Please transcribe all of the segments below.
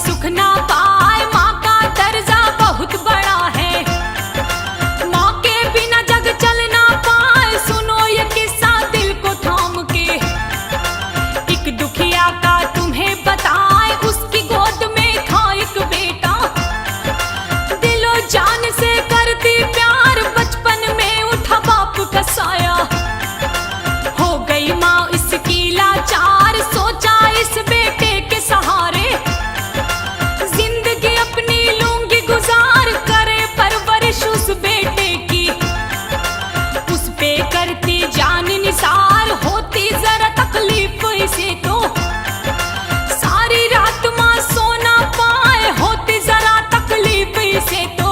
सुख ना पाए, माँ का दर्जा बहुत बड़ा है। माँ के बिना जग चल ना पाए, सुनो ये किस्सा दिल को थाम के। एक दुखिया का तुम्हें बताए, उसकी गोद में था एक बेटा। दिलो जान से करती प्यार, बचपन में उठा बाप का साया। हो गई माँ इसकी लाचार, सोचा इस बेटे के सहारे जिंदगी अपनी लूंगी गुजार, करे परवरिश उस बेटे की। उस पे करती जान निसार, होती जरा तकलीफ इसे तो सारी रात माँ सो ना पाए, होती जरा तकलीफ इसे तो।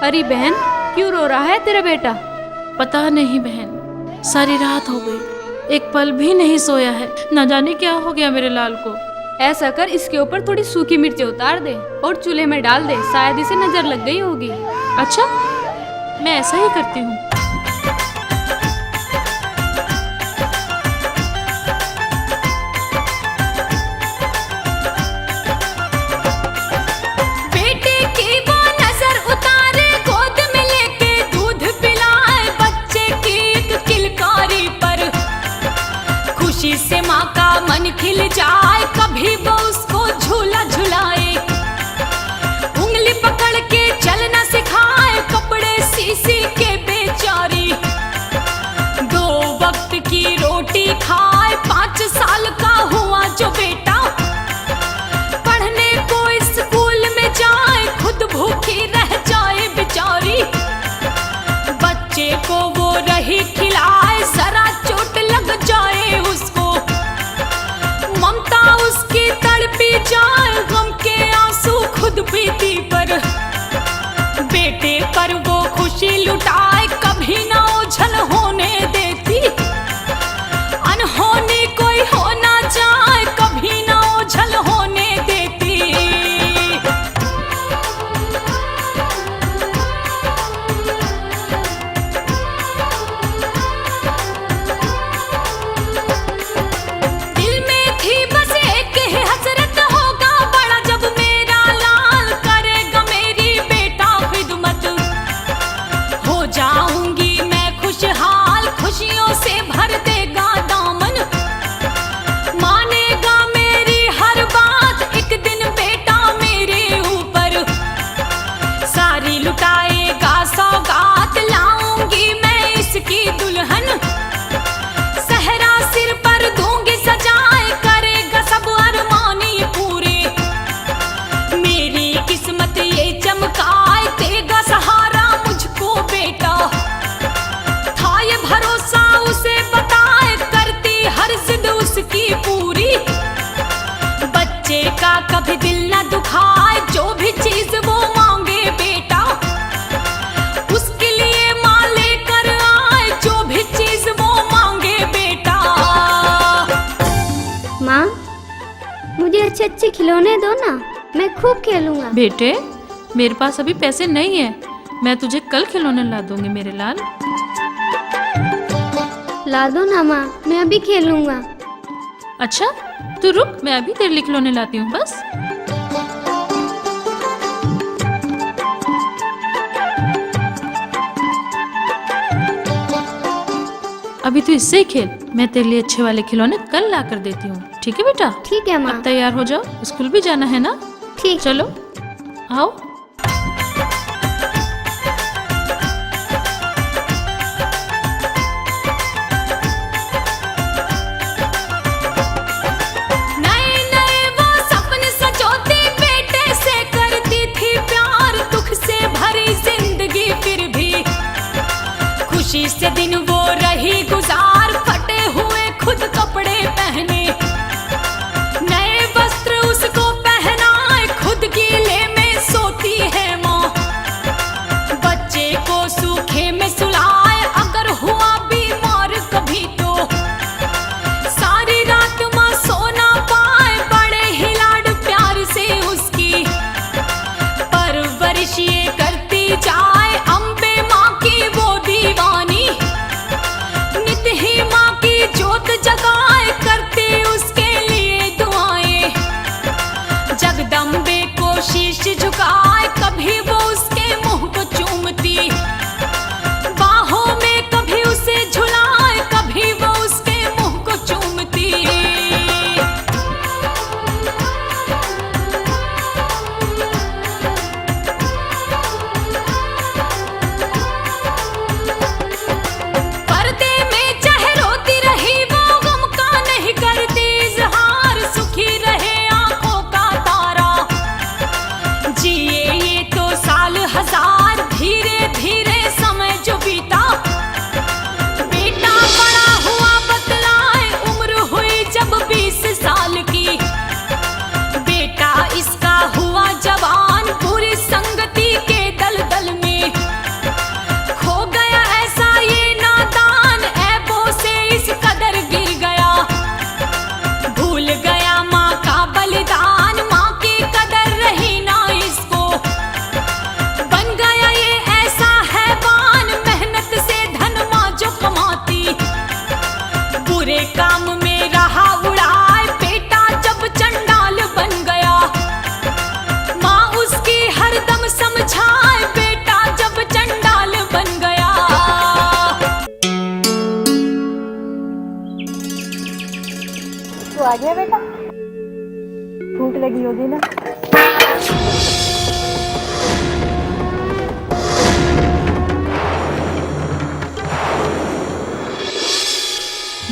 अरे बहन, क्यों रो रहा है तेरा बेटा? पता नहीं बहन, सारी रात हो गई, एक पल भी नहीं सोया है। न जाने क्या हो गया मेरे लाल को। ऐसा कर, इसके ऊपर थोड़ी सूखी मिर्ची उतार दे और चूल्हे में डाल दे, शायद इसे नजर लग गई होगी। अच्छा, मैं ऐसा ही करती हूँ। बेटे की वो नजर उतारे, गोद में लेके दूध पिलाए, बच्चे की एक किलकारी पर खुशी से माँ का मन खिल जाए। कभी वो उसको झूला झुलाए, उंगली पकड़ के चलना सिखाए, कपड़े सी के बेचारी। 2 वक्त की रोटी खाए, 5 साल का हुआ जो बेटा, पढ़ने को स्कूल में जाए, खुद भूखी रह जाए बेचारी। बच्चे को वो रही खिलाए, जरा चोट लग जाए उसको, ममता उसकी तड़पी जाए, गम के आंसू खुद पीती पर। बेटे पर वो खुशी लुटाए, कभी ना ओझल होने देती, अनहोनी कोई हो ना जाए, कभी ना ओझल होने देती। दिल में थी बस एक ही हसरत, होगा बड़ा जब मेरा लाल, करेगा मेरी बेटा खिदमत। हो जाऊंगी मैं खुशहाल, खुशियों से भर देगा दामन, मानेगा मेरी हर बात, एक दिन बेटा मेरे ऊपर सारी लुटाएगा सौगात। लाऊंगी मैं इसकी दुल्हन, सहरा सिर पर दूंगी सजाए, करेगा सब अरमानी पूरे। मेरी किस्मत ये चमकाए, देगा सहारा मुझको बेटा। था ये भरोसा उसे बताए, करती हर जिद उसकी पूरी। बच्चे का कभी दिल न दुखाए, जो भी चीज वो मांगे बेटा, उसके लिए माँ लेकर आए, जो भी चीज वो मांगे बेटा। माँ, मुझे अच्छे अच्छे खिलौने दो ना, मैं खूब खेलूंगा। बेटे, मेरे पास अभी पैसे नहीं है, मैं तुझे कल खिलौने ला दूंगी मेरे लाल। ला दो ना माँ, मैं अभी खेलूंगा। अच्छा, तू रुक, मैं अभी तेरे लिए खिलौने लाती हूँ बस। अभी तू इससे ही खेल, मैं तेरे लिए अच्छे वाले खिलौने कल ला कर देती हूँ। ठीक है बेटा? ठीक है माँ। अब तैयार हो जाओ, स्कूल भी जाना है ना। ठीक। चलो आओ। नए नए वो सपने सजोती, बेटे से करती थी प्यार, दुख से भरी जिंदगी फिर भी खुशी से दिन वो रही गुजार। फटे हुए खुद कपड़े पहने, नए वस्त्र उसको पहनाए, खुद गीले में सोती लगाए, कभी वो उसके मुंह को चूमती, बाहों में कभी उसे झुलाए, कभी वो उसके मुंह को चूमती। पर्दे में चाहे रोती रही वो गम का नहीं करती इजहार, सुखी रहे आंखों का तारा, जिए ये तो साल हजार, धीरे धीरे समय जो बीता, बेटा बड़ा हुआ बतलाए, उम्र हुई जब 20 साल की, बेटा इसका हुआ जवान, पूरी संगति के दलदल में खो गया ऐसा ये नादान, ऐबों से इस कदर गिर गया, भूल गया माँ का बलिदान, माँ की कदर रही ना इसको, बन गया ये ऐसा हैवान, मेहनत से धन माँ जो कमाती, बुरे काम में रहा उड़ाए, बेटा जब चंडाल बन गया, माँ उसकी हरदम समझाए, बेटा जब चंडाल बन गया। तो आ गया बेटा, भूख लगी होगी ना।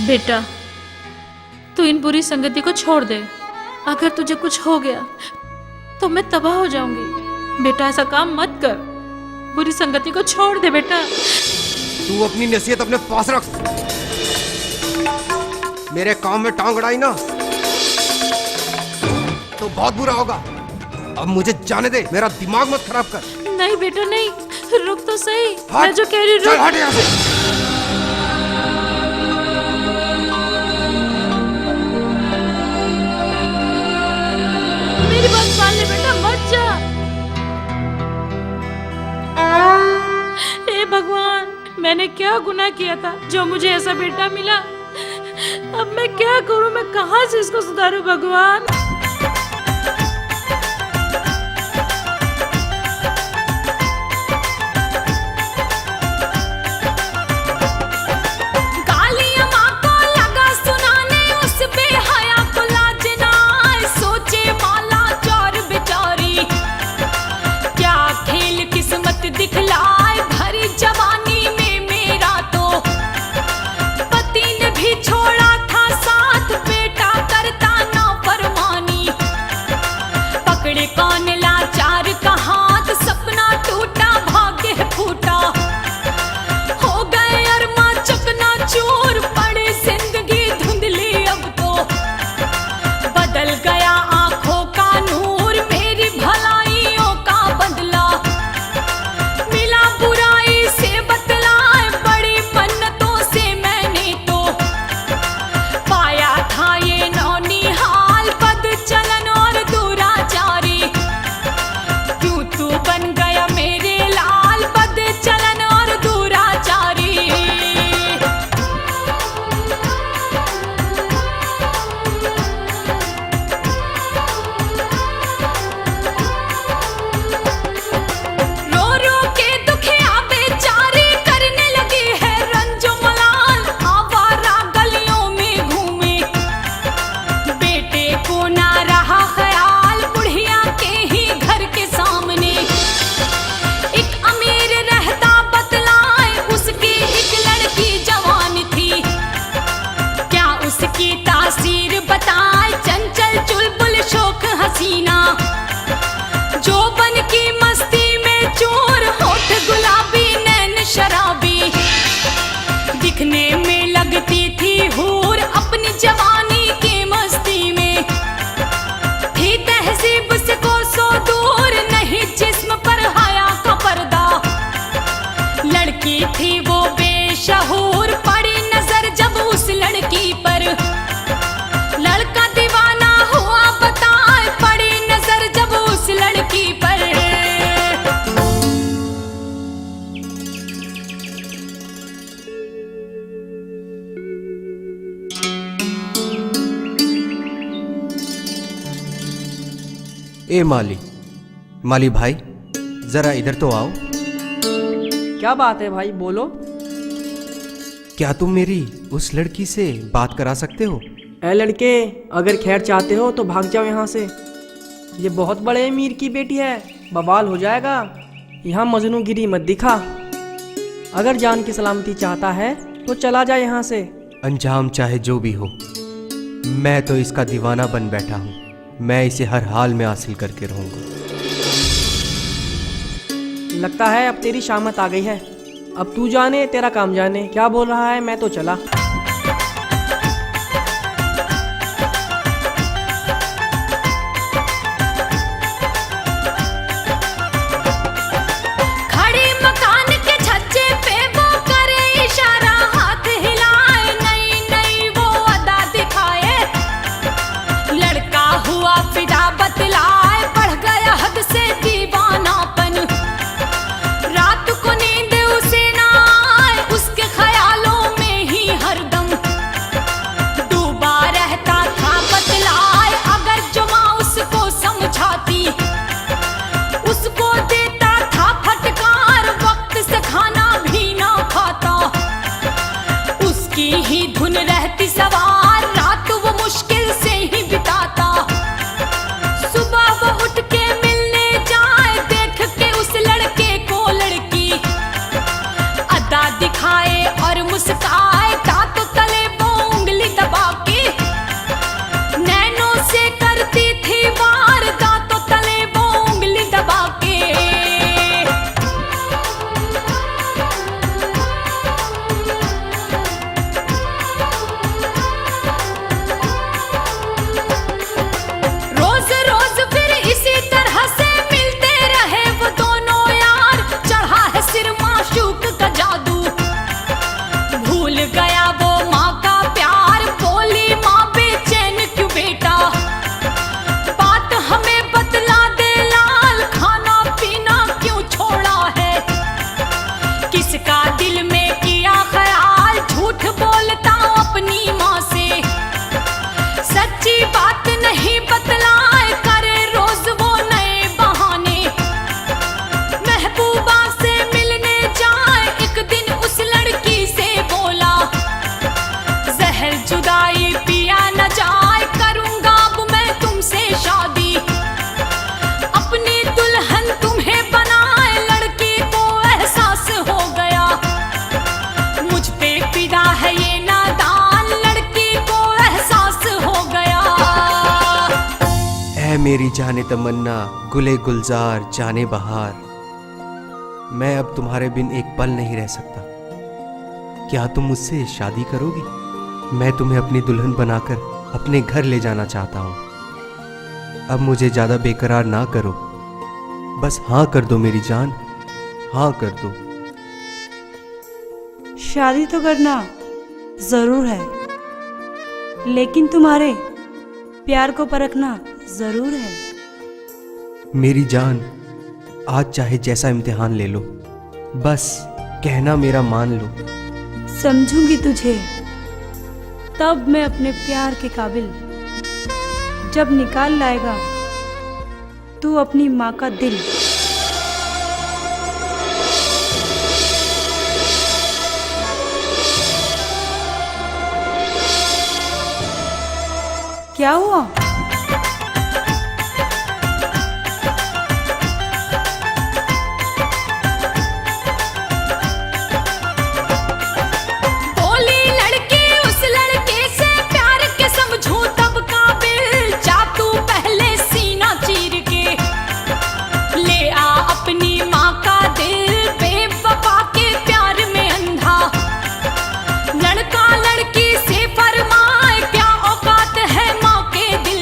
बेटा तू इन बुरी संगति को छोड़ दे, अगर तुझे कुछ हो गया तो मैं तबाह हो जाऊंगी। बेटा ऐसा काम मत कर, बुरी संगति को छोड़ दे बेटा। तू अपनी नसीहत अपने पास रख, मेरे काम में टांग अड़ाई ना तो बहुत बुरा होगा। अब मुझे जाने दे, मेरा दिमाग मत खराब कर। नहीं बेटा नहीं, रुक तो सही, हट, मैं जो कह रही चल रुक। हट यहाँ से। मेरी बात मान ले बेटा, मत जा। हे भगवान, मैंने क्या गुनाह किया था जो मुझे ऐसा बेटा मिला। अब मैं क्या करूं, मैं कहां से इसको सुधारूं भगवान। गालियां माँ को लगा सुनाने, उस बेहया को लाज ना आए, सोचे माला चोर बेचारी, क्या खेल किस्मत दिखलाए, भरी जवानी में मेरा तो पति ने भी छोड़ा था साथ, बेटा करता ना फरमानी, पकड़े कौन लाचार का हाथ, सपना टूटा भाग्य फूटा, हो गए अरमा चकना चूर, पड़े जिंदगी धुंधली अब तो, बदल गया आंखों का नूर, मेरी भलाइयों का बदला, मिला बुराई से बतलाए, बड़ी मन्नतों से मैंने तो पाया था ये नौनिहाल, बद चलन और दुराचारी, क्यों तू बन गया मेरे लाल, बद चलन और दुराचारी। रो रो के दुखिया बेचारी करने लगी है रंजो मलाल, आवारा गलियों में घूमे, बेटे को ना रहा ख्याल, बुढ़िया के ही घर के सामने एक अमीर रहता बतलाए, उसकी एक लड़की जवान थी, क्या उसकी तासीर बताए, चंचल चुलबुल शोक हसीना, जो बन की मस्ती में चोर, होठ गुलाबी नैन शराबी, दिखने में लगती थी हूर, अपनी जवानी की मस्ती में थी तहजीब से कोसों दूर, नहीं जिस्म पर हया का पर्दा, लड़की थी वो बेशहूर, पड़ी नजर जब उस लड़की पर, लड़का दीवाना हुआ बताए, पड़ी नजर जब उस लड़की पर। ए माली, माली भाई, जरा इधर तो आओ। क्या बात है भाई, बोलो। क्या तुम मेरी उस लड़की से बात करा सकते हो? ए लड़के, अगर खैर चाहते हो तो भाग जाओ यहाँ से। ये बहुत बड़े अमीर की बेटी है, बवाल हो जाएगा। यहाँ मजनूगिरी मत दिखा। अगर जान की सलामती चाहता है तो चला जाए यहाँ से। अंजाम चाहे जो भी हो, मैं तो इसका दीवाना बन बैठा हूँ। मैं इसे हर हाल में हासिल करके रहूँगा। लगता है अब तेरी शामत आ गई है। अब तू जाने तेरा काम जाने। क्या बोल रहा है, मैं तो चला। खड़ी मकान के छज्जे पे वो करे इशारा, हाथ हिलाए, नई नई वो अदा दिखाए। लड़का हुआ फिदा बतलाए, बढ़ गया हद से दीवानापन। रात को नींद उसे ना आए, उसके ख्यालों में ही हरदम डूबा रहता था बतलाए। अगर जुमा उसको समझाती, उसको देता था फटकार, वक्त से खाना भी ना खाता। उसकी ही धुन रहती सवार, रात वो मुश्किल से ही बिताता। सुबह वो उठ के मिलने जाए, देख के उस लड़के को लड़की अदा दिखाए और मुस्काए। दांतों तले वो उंगली दबा के नैनों से करती थी वार, दांतों तले वो उंगली दबा के। रोज रोज फिर इसी तरह से मिलते रहे वो दोनों यार। चढ़ा है सिर माशूक का जादू, भूल गया वो माँ का प्यार। बोली माँ बेचैन क्यों बेटा, बात हमें बतला दे लाल। खाना पीना क्यों छोड़ा है, किसका दिल में किया ख्याल। झूठ बोलता अपनी माँ से, सच्ची बात नहीं बतलाए। करे रोज वो नए बहाने, महबूबा से मिलने जाए। एक दिन उस लड़की से बोला, जहर जुदाई पिया न जाए। करूंगा अब मैं तुमसे शादी, अपनी दुल्हन तुम्हें बनाए। लड़की को एहसास हो गया, मुझ पे फिदा है ये नादान। लड़की को एहसास हो गया। ऐ मेरी जाने तमन्ना, गुले गुलजार जाने बहार, मैं अब तुम्हारे बिन एक पल नहीं रह सकता। क्या तुम मुझसे शादी करोगी? मैं तुम्हें अपनी दुल्हन बनाकर अपने घर ले जाना चाहता हूँ। अब मुझे ज्यादा बेकरार ना करो, बस हाँ कर दो मेरी जान, हाँ कर दो। शादी तो करना जरूर है, लेकिन तुम्हारे प्यार को परखना जरूर है। मेरी जान, आज चाहे जैसा इम्तिहान ले लो, बस कहना मेरा मान लो। समझूंगी तुझे तब मैं अपने प्यार के काबिल, जब निकाल लाएगा तू अपनी माँ का दिल। क्या हुआ? बोली लड़की उस लड़के से, प्यार के समझूं तब काबिल। जा तू पहले सीना चीर के ले आ अपनी माँ का दिल। बेवफा के प्यार में अंधा लड़का लड़की से फरमाए, क्या औकात है माँ के दिल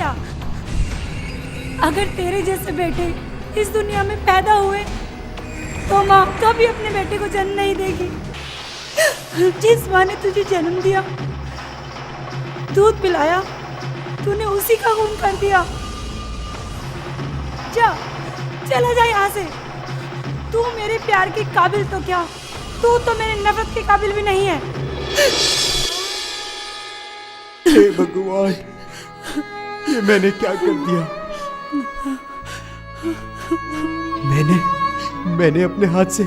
दिया। अगर तेरे जैसे बेटे इस दुनिया में पैदा हुए तो माँ कभी अपने बेटे को जन्म नहीं देगी। जिस माँ ने तुझे जन्म दिया, दूध पिलाया, तूने उसी का खून कर दिया। जा, चला जा यहाँ से। तू मेरे प्यार के काबिल तो क्या, तू तो मेरे नफरत के काबिल भी नहीं है। हे भगवान, ये मैंने क्या कर दिया? मैंने अपने हाथ से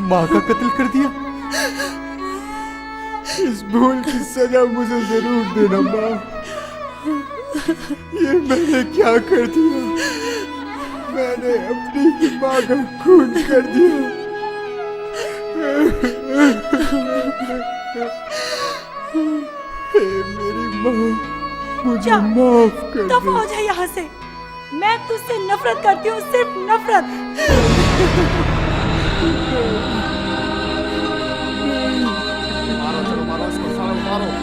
माँ का कत्ल कर दिया। इस भूल की सजा मुझे जरूर देना माँ। ये मैंने क्या कर दिया? मैंने अपनी माँ का खून कर दिया। हे मेरी माँ, मुझे माफ कर दफा दे। हो जा यहाँ से। मैं तुझसे नफरत करती हूँ, सिर्फ नफरत।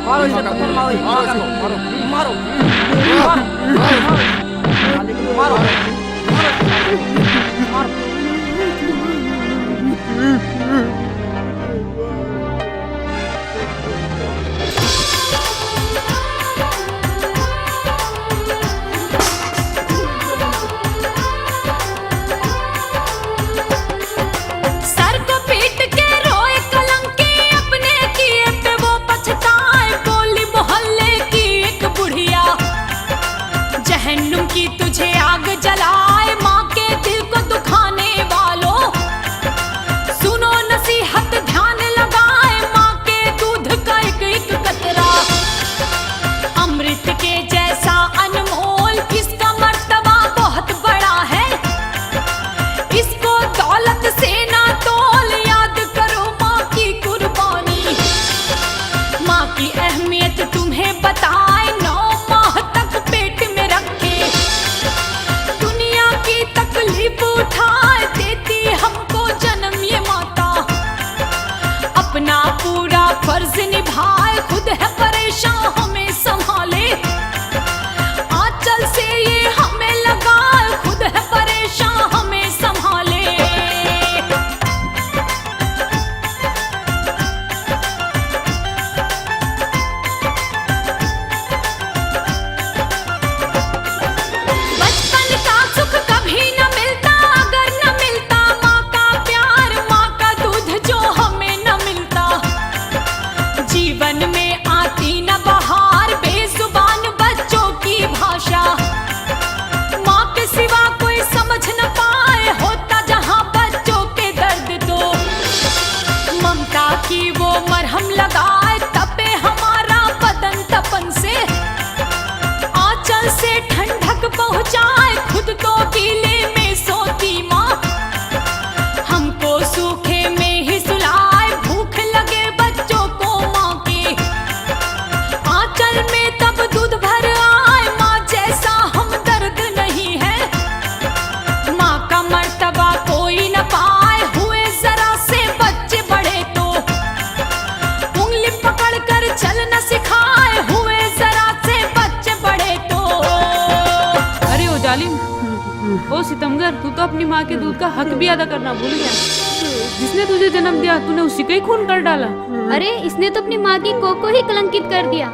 मारो इसे, पत्थर मारो, मारो मारो सर को पीट के रोए कलंकी, अपने किए पे वो पछताए। बोली मोहल्ले की एक बुढ़िया, जहन्नुम की तुझे आग जलाए। माँ के दिल को दुखाने वालों, सुनो नसीहत ध्यान लगाए। माँ के दूध का एक एक कतरा अमृत के जैसा अनमोल। इसका मर्तबा बहुत बड़ा है, इसको दौलत से ना तोल। याद करो माँ की कुर्बानी, माँ की अहमियत तुम्हें बताए। 9 माह तक पेट में रखे, दुनिया की तकलीफ उठाए। देती हमको जन्म ये माता, अपना पूरा फर्ज निभाए। खुद है परेशान हमें संभाले, आंचल से ये हमें लगाए। खुद है परेशान हमें संभाले। बचपन का सुख कभी न मिलता, अगर न मिलता माँ का प्यार, माँ का दूध जो हमें न मिलता। जीवन में आती न बहार, बेजुबान बच्चों की भाषा। माँ के सिवा कोई समझ न पाए, होता जहाँ बच्चों के दर्द तो ममता की वो मरहम लगाए। तपे हमारा बदन तपन से, आंचल से ठंडक पहुँचाए। खुद तो गीले में सोती माँ, हमको सूखे में ही सुलाए। भूख लगे बच्चों को माँ के आंचल में तब दूध भर आए। माँ जैसा हम दर्द नहीं है, माँ का मर्तबा कोई न पाए। हुए जरा से बच्चे बड़े तो उंगली पकड़ कर चलना सिखाए। हुए जरा से बच्चे बड़े तो। अरे ओ जालिम, ओ सितमगर, तू तो अपनी माँ के दूध का हक भी अदा करना भूल गया। जिसने तुझे जन्म दिया तूने उसी को ही खून कर डाला। अरे इसने तो अपनी माँ की कोख को ही कलंकित कर दिया।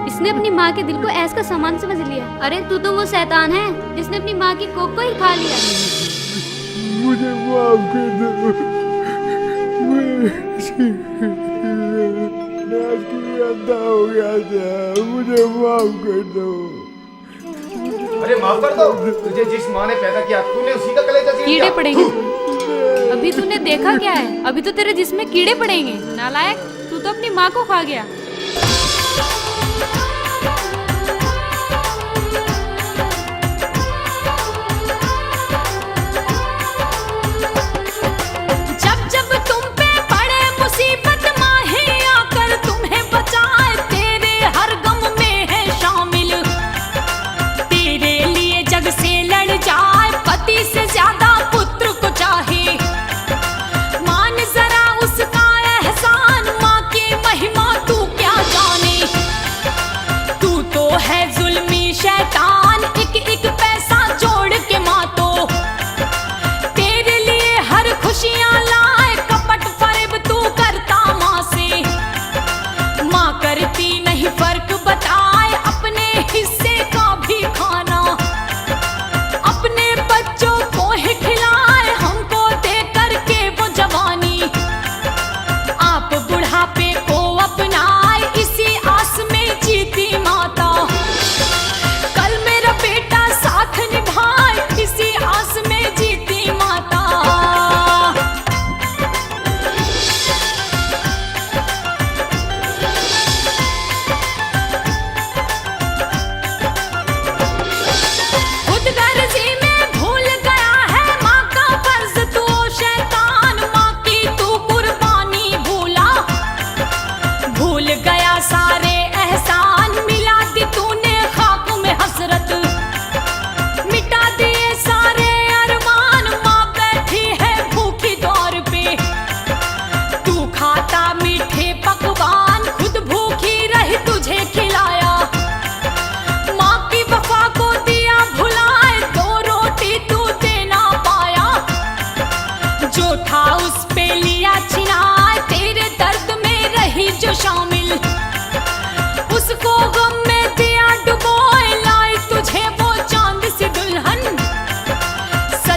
इसने अपनी माँ के दिल को ऐस का सामान समझ लिया। अरे तू तो वो शैतान है जिसने अपनी माँ की कोख को ही खा लिया। मुझे माफ कर दो। मैं अंधा हो गया था, मुझे माफ कर दो। अरे माफ कर दो, तुझे जिस माँ ने पैदा किया तूने उसी का कलेजा छीन कीड़े लिया। पड़ेंगे तुझे। अभी तूने देखा क्या है? अभी तो तेरे जिस्म में कीड़े पड़ेंगे। नालायक, तू तो अपनी माँ को खा गया। जब जब तुम पे पड़े मुसीबत, माँ ही आकर तुम्हें बचाए। तेरे हर गम में है शामिल, तेरे लिए जग से लड़ जाए। पति से ज्यादा पुत्र को चाहे, मान जरा उसका एहसान। माँ की महिमा तू क्या जाने,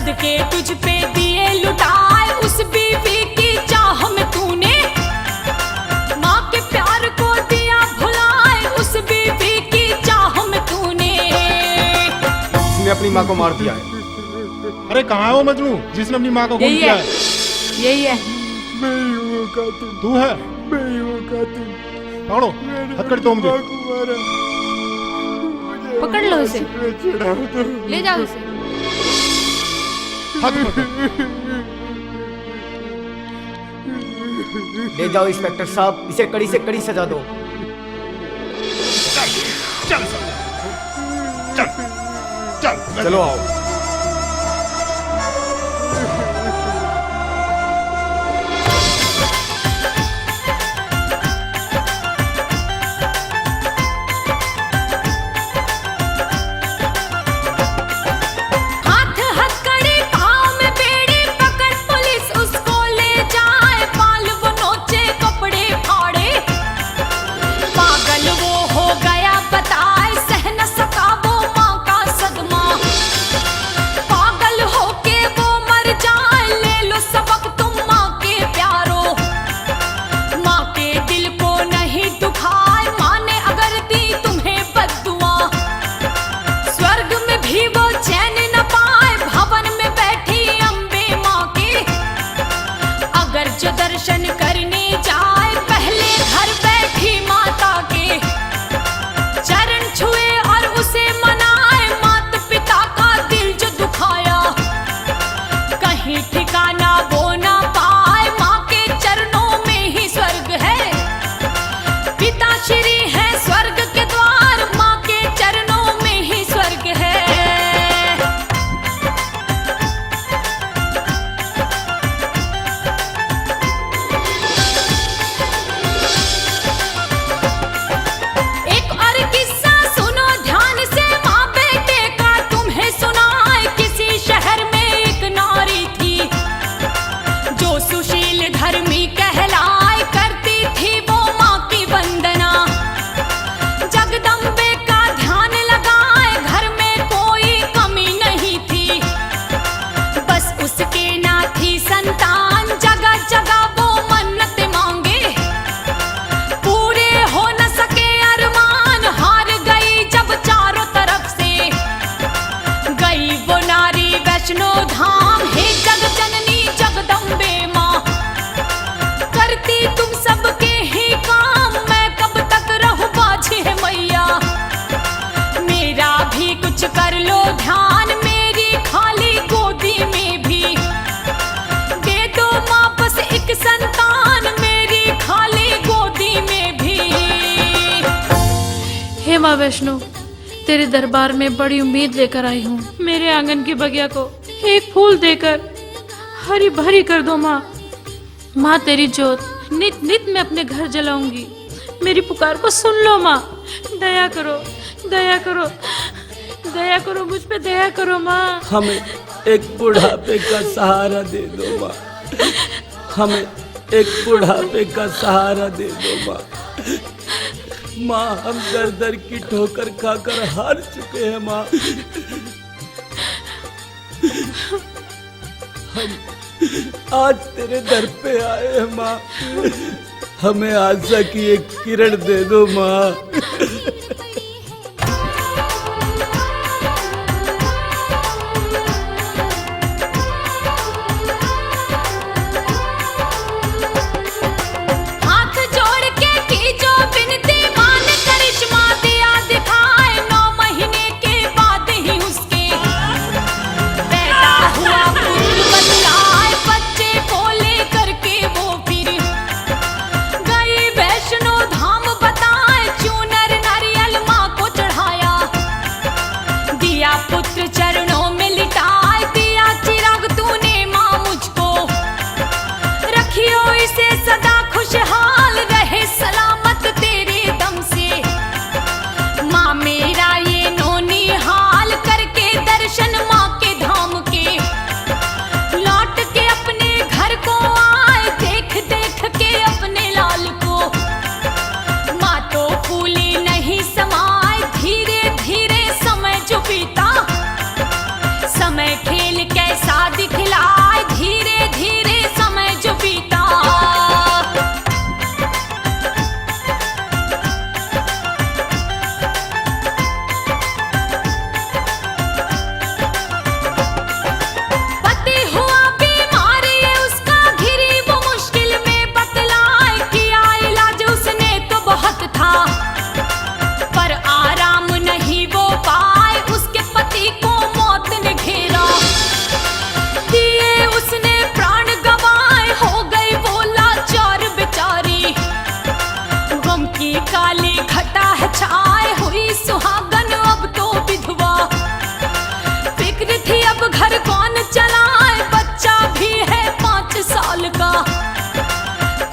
सदके तुझ पे दिए लुटाए, उस बीवी की चाह में तूने माँ के प्यार को दिया भुलाए, उस बीवी की चाह में तूने। उसने अपनी माँ को मार दिया है। अरे कहाँ है वो मजनू जिसने अपनी माँ को खून यही किया है, है? यही है। तू है? पकड़ो, हथकड़ी तो मुझे। पकड़ लो इसे, ले जाओ इसे। हाथ पकड़। ले जाओ इंस्पेक्टर साहब, इसे कड़ी से कड़ी सजा दो। चल चल चल चलो आओ। हाथ हथकड़ी पाँव में बेड़ी पकड़ पुलिस उसको ले जाए, बाल वो नोचे कपड़े फाड़े, पागल वो हो गया बताए, सह न सका वो माँ का सदमा, पागल होके वो मर जाए, ले लो सबक तुम माँ के प्यारो, माँ के दिल को नहीं दुखाए, माँ ने अगर दी तुम्हें बद्दुआ, स्वर्ग में भी वो चैन न पाए, भवन में बैठी अम्बे माँ के, अगर जो दर्शन करने जाए, पहले घर बैठी माता के, चरण छुए और उसे मनाए, माता पिता का दिल जो दुखाया, कहीं ठिकाना वो ना पाए, माँ के चरणों में ही स्वर्ग है, पिता श्री है स्वर्ग के द्वार, माँ के चरणों में ही स्वर्ग है। एक और किस्सा सुनो ध्यान से, माँ बेटे का तुम्हें सुनाए, किसी शहर में एक नारी थी, जो सुशील धर्मी कहलाए, करती थी वो माँ की वंदना, जगदम्बे का ध्यान लगाए, घर में कोई कमी नहीं थी, बस उसके ना थी संतान, जगह जगह वो मन्नत मांगे, पूरे हो न सके अरमान, हार गई जब चारों तरफ से, गई वो नारी वैष्णो धाम, हे जग जननी जगदम्बे माँ, करती तुम सबके ही काम, मैं कब तक रहूं बाझी है मैया, मेरा भी कुछ कर लो ध्यान, मेरी खाली गोदी में भी दे दो माँ बस एक संतान, मेरी खाली गोदी में भी। हे माँ वैष्णो, तेरे दरबार में बड़ी उम्मीद लेकर आई हूँ। मेरे आंगन की बगिया को एक फूल देकर हरी भरी कर दो माँ। माँ तेरी जोत नित नित मैं अपने घर जलाऊंगी, मेरी पुकार को सुन लो माँ, दया करो, दया करो, दया करो, मुझ पे दया करो माँ। हमें एक बुढ़ापे का सहारा दे दो माँ, हमें एक बुढ़ापे का सहारा दे दो माँ। माँ हम दर दर की ठोकर खाकर हार चुके हैं माँ, हम आज तेरे दर पे आए हैं माँ, हमें आशा की एक किरण दे दो माँ। हाथ जोड़ के की जो बिनती, माँ ने करिश्मा दिया दिखाए, 9 महीने के बाद ही उसके पैदा हुआ पुत्र बतलाए, बच्चे को लेकर के वो फिर गई वैष्णो धाम बताए, चूनर नारियल दिखलाए धीरे धीरे समय जो बीता। पति हुआ बीमारी उसका घिरी वो मुश्किल में बतलाए, किया इलाज उसने तो बहुत था पर आराम नहीं वो पाए। उसके पति को मौत ने घेरा, दिए उसने प्राण गंवाए, हो गई वो लाचार बेचारी। गम की काली घटा है छाए, हुई सुहागन अब तो विधवा। फिक्र थी अब घर कौन चलाए, बच्चा भी है 5 साल का।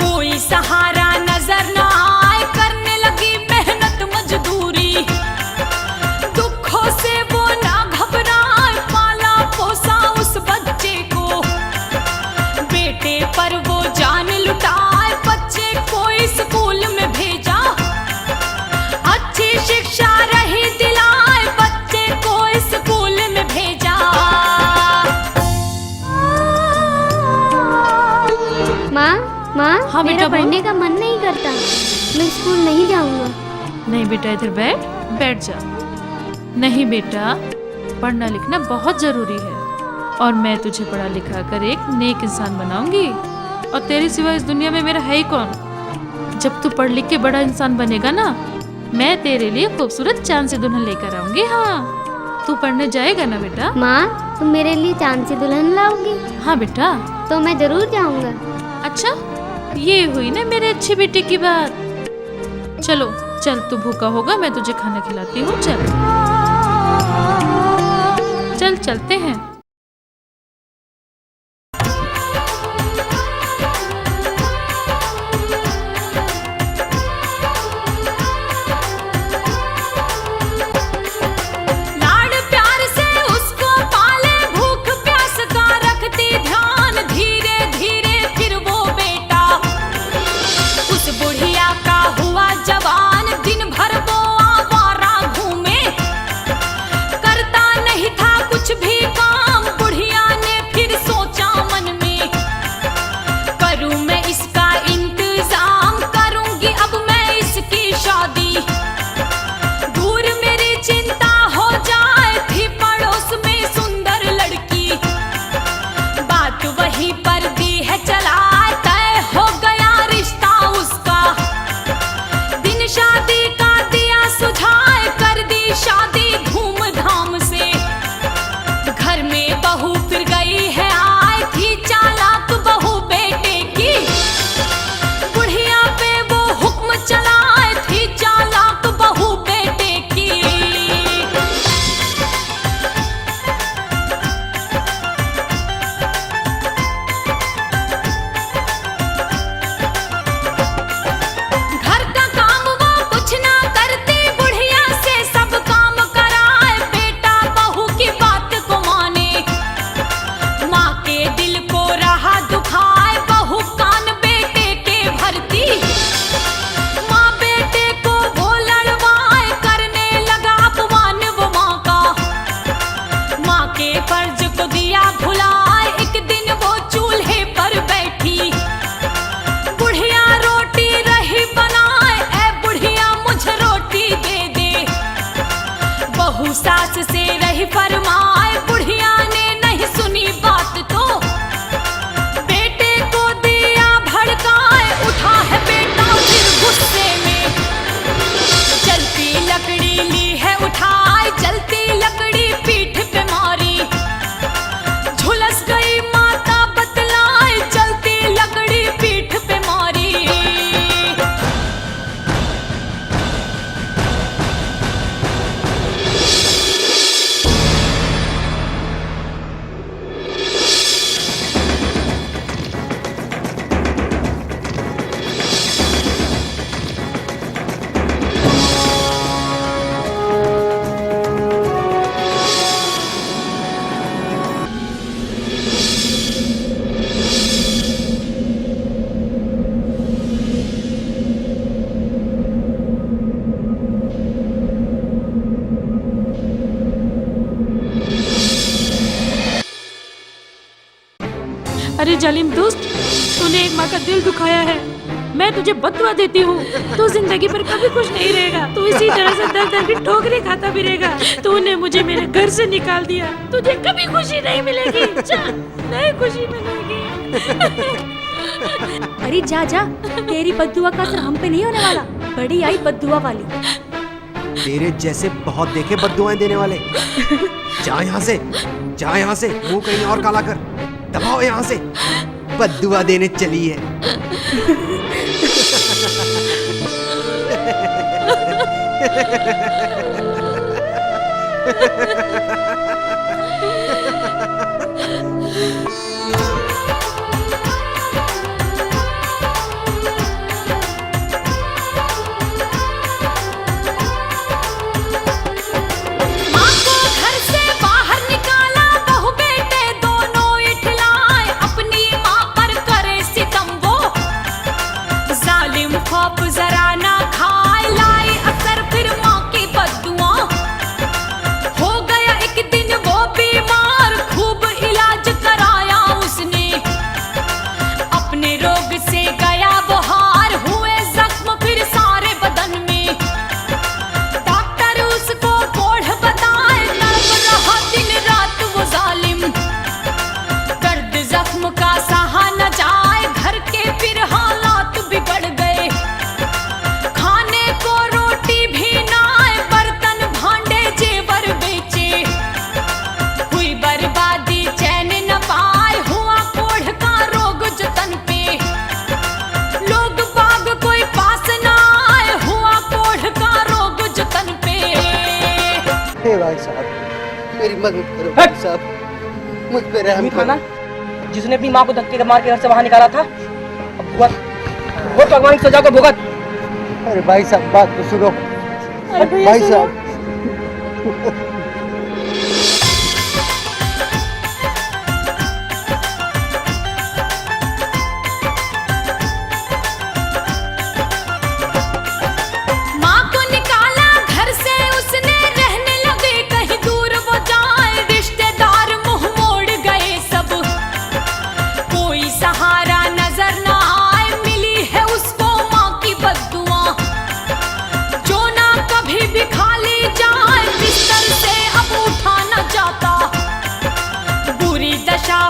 कोई सहारा नजर न आए, करने लगी मेहनत मजदूरी। दुखों से वो ना घबराए, पाला पोसा उस बच्चे को। बेटे पर वो जान लुटाए, बच्चे को स्कूल में भेजा। अच्छी शिक्षा रही दिलाए, बच्चे को स्कूल में भेजा। माँ माँ हाँ मेरा बेटा, बोल। पढ़ने का मन नहीं करता, मैं स्कूल नहीं जाऊंगा। नहीं बेटा, इधर बैठ जा। नहीं बेटा, पढ़ना लिखना बहुत जरूरी है और मैं तुझे पढ़ा लिखा कर एक नेक इंसान बनाऊंगी। और तेरे सिवा इस दुनिया में मेरा है ही कौन। जब तू पढ़ लिख के बड़ा इंसान बनेगा ना, मैं तेरे लिए खूबसूरत चांद से दुल्हन लेकर आऊंगी। हाँ, तू पढ़ने जाएगा ना बेटा? माँ तुम मेरे लिए चांद सी दुल्हन लाओगी? हाँ बेटा। तो मैं जरूर जाऊंगा। अच्छा, ये हुई ना मेरे अच्छे बेटे की बात। चलो चल, तू भूखा होगा, मैं तुझे खाना खिलाती हूँ। चल चल चलते हैं। लाड़ प्यार से उसको पाले, भूख प्यास का रखती ध्यान। धीरे धीरे फिर वो बेटा उस बुढ़िया का हुआ जवान। दिन भर वो आवारा घूमे, करता नहीं था कुछ भी काम। अरे जालिम दोस्त, तूने एक माँ का दिल दुखाया है। मैं तुझे बददुआ देती हूँ, तू जिंदगी पर कभी खुश नहीं रहेगा। तू इसी तरह से दर दर की ठोकरें खाता भी रहेगा। तूने मुझे मेरे घर से निकाल दिया, तुझे कभी खुशी नहीं मिलेगी। चल, नहीं खुशी मिलेगी। अरे जा जा, तेरी बद्दुआ का असर हम पे नहीं होने वाला। बड़ी आई बद्दुआ वाली। तेरे जैसे बहुत देखे बद्दुआएं देने वाले। जा यहाँ से, जा यहाँ से, मुंह कहीं और काला कर। दबाओ यहाँ से, बद्दुआ देने चली है। भाई साहब, मेरी मदद करो भाई साहब, मुझ पे रहम करो। जिसने अपनी माँ को धक्के मार के घर से बाहर निकाला था, अब भुगत भगवान की सजा को भुगत। अरे भाई साहब, बात तो सुनो भाई साहब।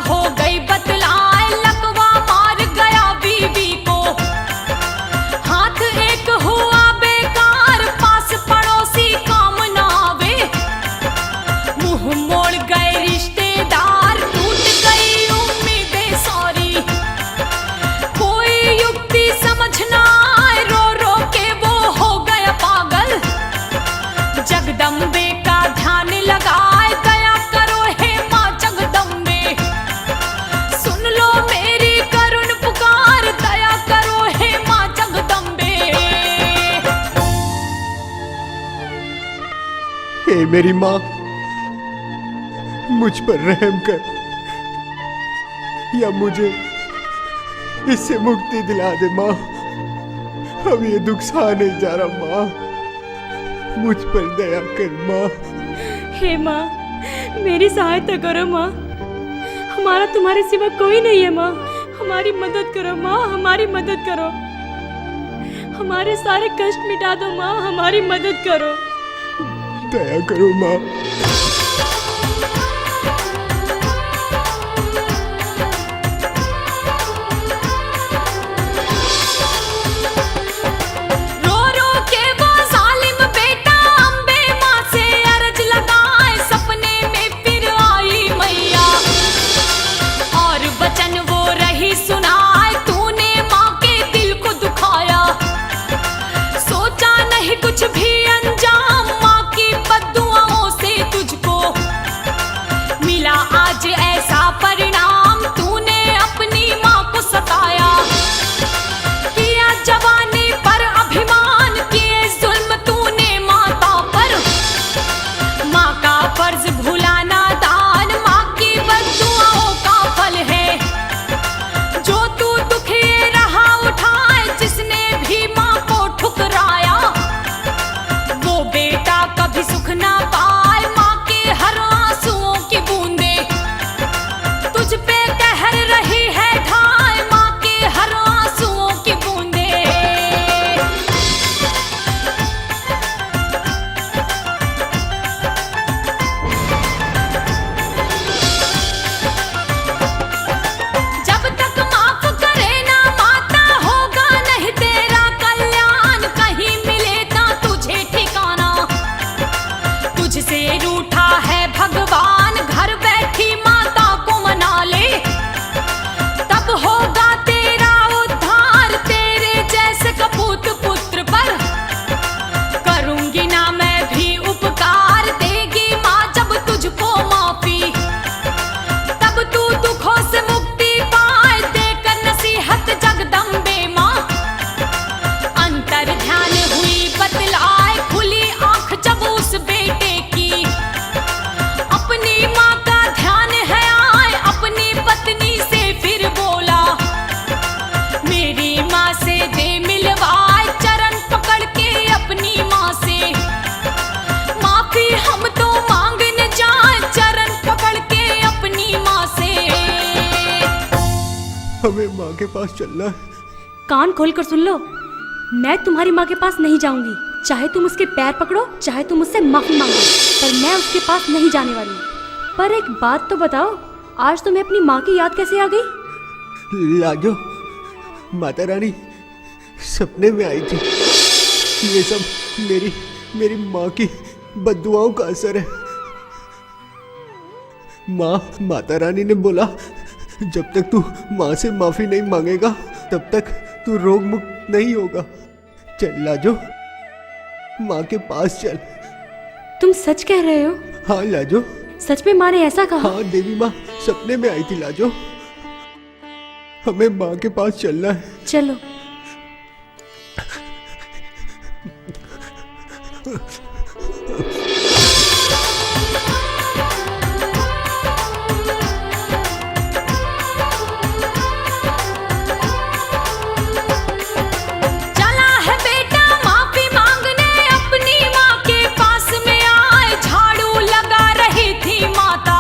हो गई बतलाए, लकवा मार गया बीवी को। हाथ एक हुआ बेकार, पास पड़ोसी काम ना आवे। मुंह मोड़ गए रिश्तेदार, टूट गई उम्मीदें सारी। कोई युक्ति समझ ना आए, रो रो के वो हो गया पागल। जगदम्बे का ध्यान लगाए, दया करो हे माँ जगदम्बे। सुन लो मेरी करुण पुकार, दया करो हे माँ जगदम्बे। हे मेरी माँ, मुझ पर रहम कर, या मुझे इससे मुक्ति दिला दे माँ। अब ये दुख सहा नहीं जा रहा माँ, मुझ पर दया कर माँ। हे माँ, मेरी सहायता करो माँ, हमारा तुम्हारे सिवा कोई नहीं है माँ। हमारी मदद करो माँ, हमारी मदद करो। हमारे सारे कष्ट मिटा दो माँ, हमारी मदद करो। दया करो माँ। रो रो के वो जालिम बेटा अम्बे माँ से अर्ज लगाए। सपने में फिर आई मैया, और वचन वो रही सुनाए। तूने माँ के दिल को दुखाया, सोचा नहीं कुछ भी अंजाम। माँ की बद्दुआओं से तुझको हमें माँ के पास चलना है। कान खोल कर सुन लो, मैं तुम्हारी माँ के पास नहीं जाऊंगी। चाहे तुम उसके पैर पकड़ो, चाहे तुम उससे माफी मांगो, पर मैं उसके पास नहीं जाने वाली। पर एक बात तो बताओ, आज तुम्हें अपनी माँ की याद कैसे आ गई? लाजो, माता रानी सपने में आई थी। ये सब मेरी माँ की बद्दुआओं का असर है। माता रानी ने बोला, जब तक तू माँ से माफी नहीं मांगेगा तब तक तू रोग मुक्त नहीं होगा। चल लाजो, माँ के पास चल। तुम सच कह रहे हो? हाँ लाजो, सच में माँ ने ऐसा कहा? हाँ, देवी माँ सपने में आई थी लाजो। हमें माँ के पास चलना है। चलो। चला है बेटा माफी मांगने, अपनी माँ के पास में आए। झाड़ू लगा रही थी माता,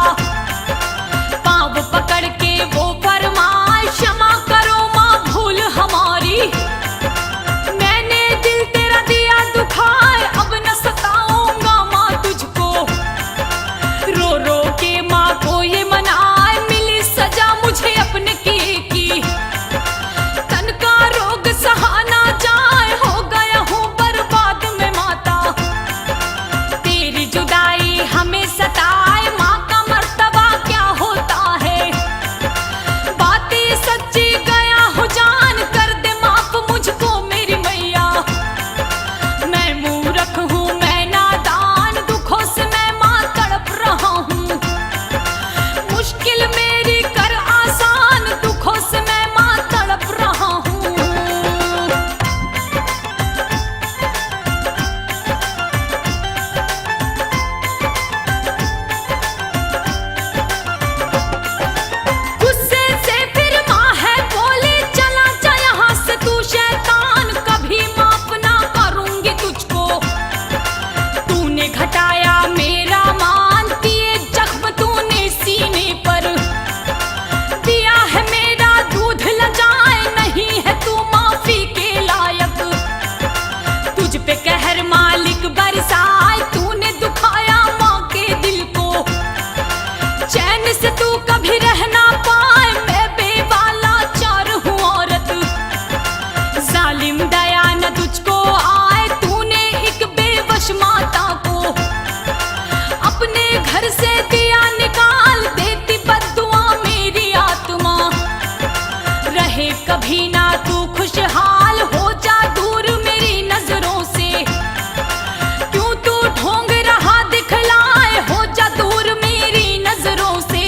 पाँव पकड़ के वो फरमाए, क्षमा करो माँ भूल हमारी। मैंने दिल तेरा दिया दुखाए, अब न सताऊंगा माँ तुझको। रो रो के माँ को ये मनाए, मिली सजा मुझे अपने किए की। तन का रोग सहा ना जाए, हो गया हूँ बर्बाद में माता। तेरी जुदाई हमें सताए, माँ का मर्तबा क्या होता है। बातें सच्ची गया हूँ जान, कर दे माफ मुझको मेरी मैया। मैं मूर्ख हूँ, मैं नादान, दुखों से मैं माँ तड़प रहा हूँ। मुश्किल मेरी कर आसान, दुखों से मैं माँ तड़प रहा हूँ। गुस्से से फिर माँ है बोली, चला जा यहाँ से तू शैतान, कभी माफ ना करूंगी तुझको। तूने घटाया मेरा मान, दिए जख्म तूने सीने पर। दिया है मेरा दूध लजाए, नहीं है तू माफी के लायक। तुझ पे कहर मालिक बरसाए, तूने दुखाया माँ के दिल को। चैन से तू कभी रह ना पाए, मैं बेवाला चार हूँ औरत। जालिम दया न तुझको आए, तूने एक बेवश माता को अपने घर से दिया निकाल, देती बद्दुआ मेरी आत्मा। रहे कभी ना तू खुशहाल, हो जा दूर मेरी नजरों से। क्यों तू ढोंग रहा दिखलाए, हो जा दूर मेरी नजरों से।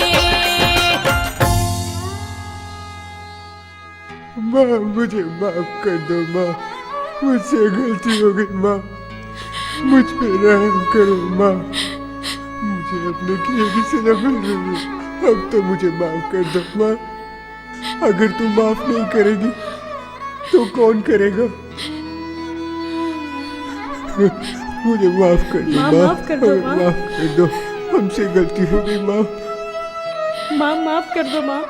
माँ मुझे माफ कर दो माँ, मुझसे गलती हो गई माँ, मुझ पे रहम करो माँ। मुझे अपने किए की सजा मिल रही है, अब तो मुझे माफ कर दो माँ। अगर तू माफ नहीं करेगी तो कौन करेगा? मुझे माफ कर दो माँ, माँ, माफ कर दो हमें माँ। माफ कर दो, हमसे गलती हो गई माँ। माँ माफ कर दो माँ।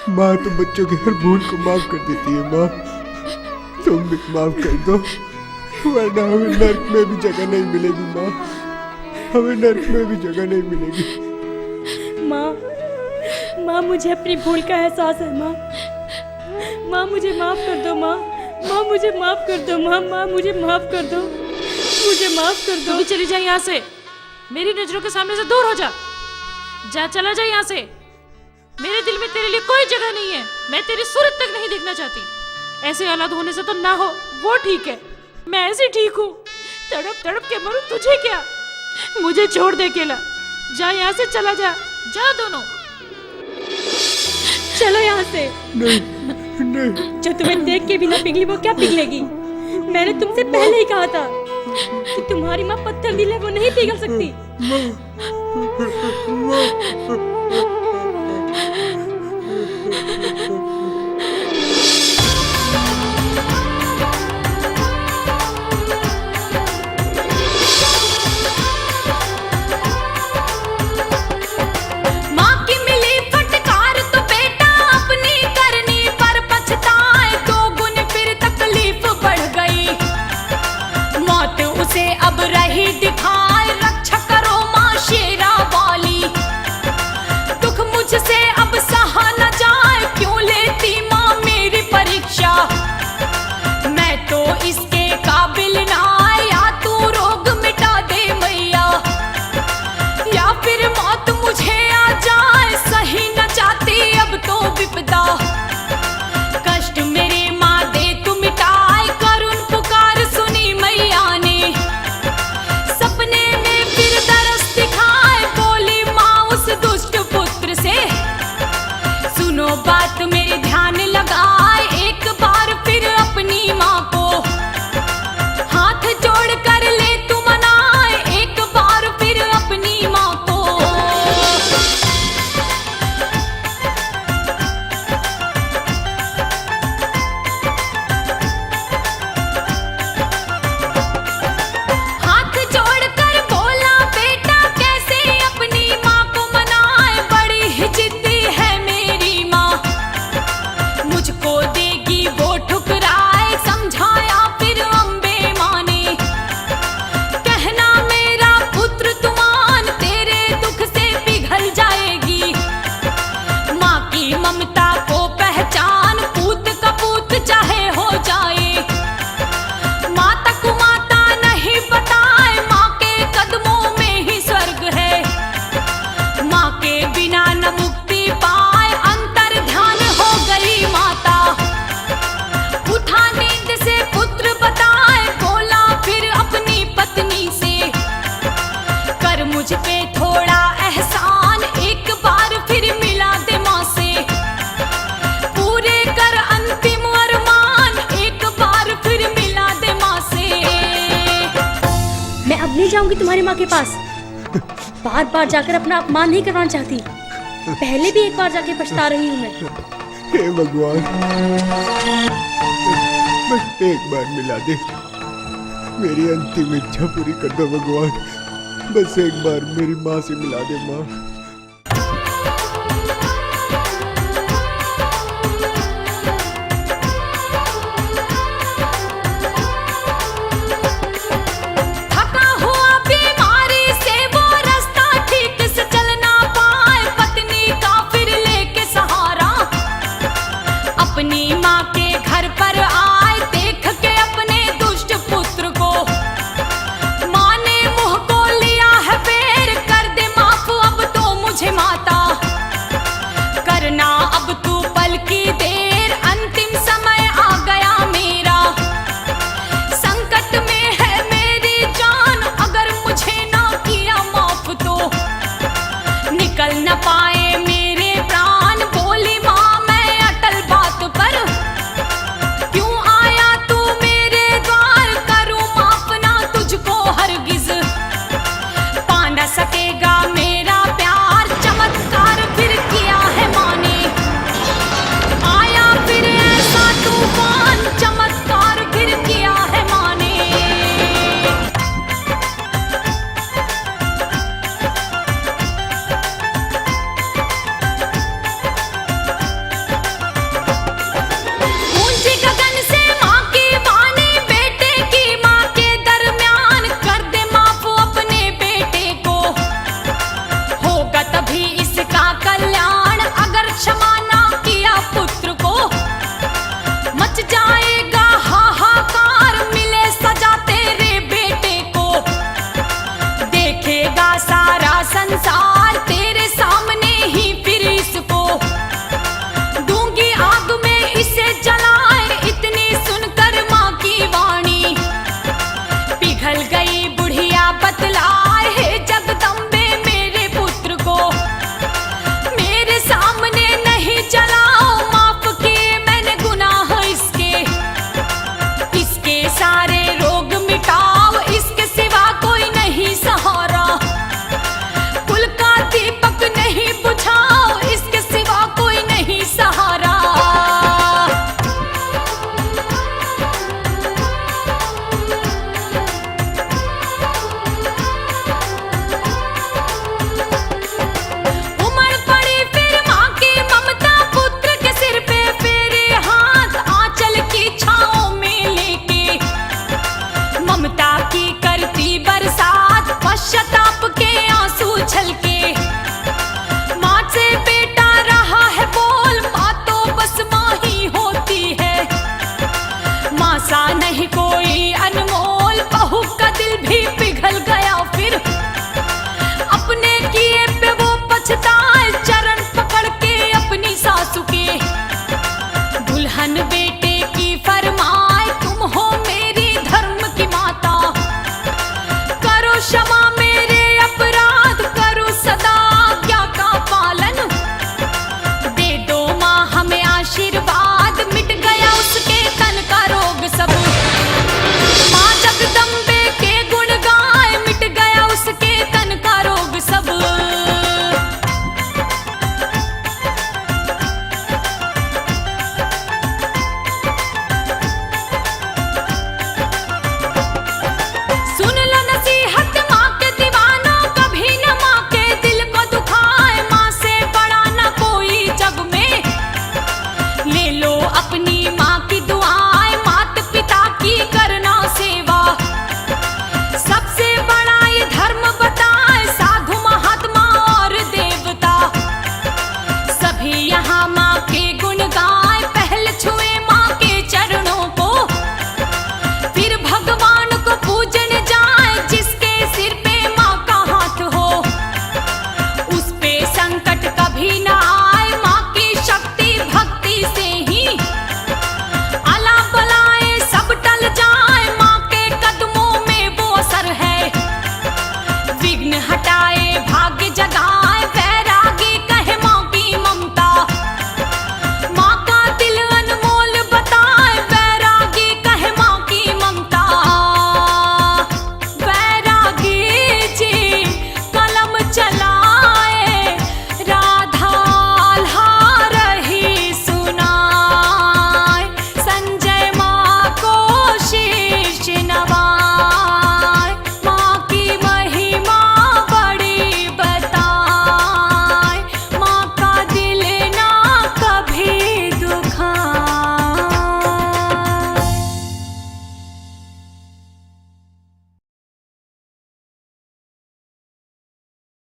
माँ तो बच्चों की हर भूल को माफ कर देती है माँ, तुम भी माफ कर दो, वरना हमें नर्क में भी जगह नहीं मिलेगी माँ, हमें नर्क में भी जगह नहीं मिलेगी। माँ मुझे अपनी भूल का एहसास है माँ। माँ मुझे माफ कर दो माँ। माँ मुझे माफ कर दो माँ। माँ मुझे माफ कर दो, मुझे माफ कर दो। तू भी चली जा यहाँ से, मेरी नजरों के सामने से दूर हो जा। जा, चला जा यहाँ से। मेरे दिल में तेरे लिए कोई जगह नहीं है, मैं तेरी सूरत तक नहीं देखना चाहती। ऐसे औलाद होने से तो ना हो वो ठीक है, मैं ऐसे ठीक हूँ, तड़प तड़प के मरूं, तुझे क्या। मुझे छोड़ दे अकेला, जा यहाँ से, चला जा, जाओ दोनों, चलो यहाँ से। नहीं नहीं, जो तुम्हें देख के भी ना पिघली वो क्या पिघलेगी। मैंने तुमसे पहले ही कहा था कि तुम्हारी माँ पत्थर दिल है, वो नहीं पिघल सकती। माँ की मिली फटकार तो बेटा अपनी करनी बात मेरी ध्यान लगाए, एक बार फिर अपनी माँ को हाथ जोड़ कर ले तू मनाए, एक बार फिर अपनी माँ को। हाथ जोड़कर बोला बेटा कैसे अपनी माँ को मनाए, बड़ी ही जिद्दी है मेरी माँ, मुझको देगी वो ठुकराए, समझाया फिर अम्बे माँ ने, कहना मेरा पुत्र तुमान तेरे दुख से पिघल जाएगी, माँ की ममता को पहचान, पूत का पूत चाहे हो जाए, माता को माता नहीं बताए, माँ के कदमों में ही स्वर्ग है, माँ के बिना न मुक्ति पाए, अंतर ध्यान हो गई माता, उठा नींद से पुत्र बताए, बोला फिर अपनी पत्नी से, कर मुझ पे थोड़ा एहसान, एक बार फिर मिला दे माँ से, पूरे कर अंतिम अरमान, एक बार फिर मिला दे माँ से। मैं अब नहीं जाऊंगी तुम्हारी माँ के पास, बार बार जाकर अपना अपमान नहीं करवाना चाहती, पहले भी एक बार जाके पछता रही हूँ मैं। हे भगवान, बस एक बार मिला दे, मेरी अंतिम इच्छा पूरी कर दो भगवान, बस एक बार मेरी माँ से मिला दे माँ।